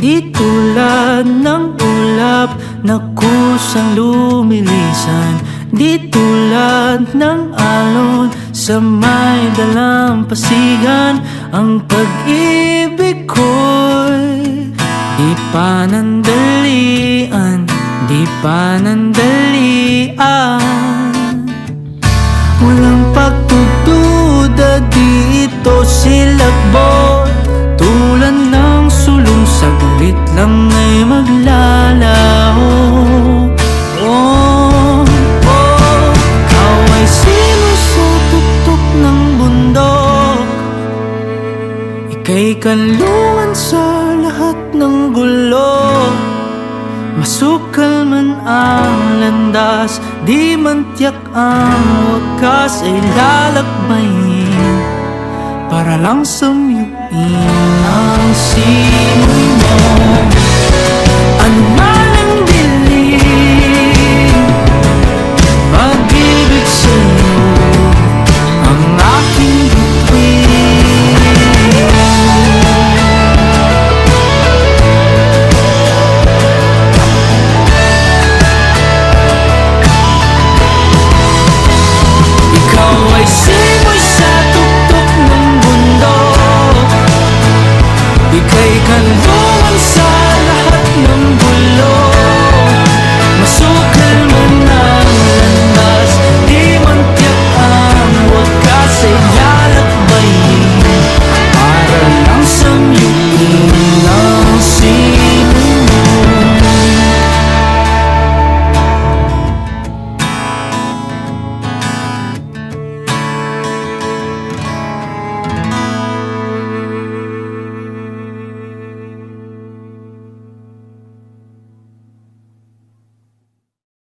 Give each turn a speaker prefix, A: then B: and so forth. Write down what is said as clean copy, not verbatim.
A: Di tulad ng ulap na kusang lumilisan, di tulad ng alon sa may dalampasigan. Ang pag-ibig ko'y di panandalian, di panandalian. Walang pagdududa dito, silakbo tulad ng sulong, saglit lang ay maglalaho. Oh, oh, ikaw ay sino sa tuktok ng bundok, ika'y kanlungan sa lahat ng gulo. Masukal man ang landas, di man tiyak ang wakas, ay lalakbayin para lang samyuin ang simoy mo.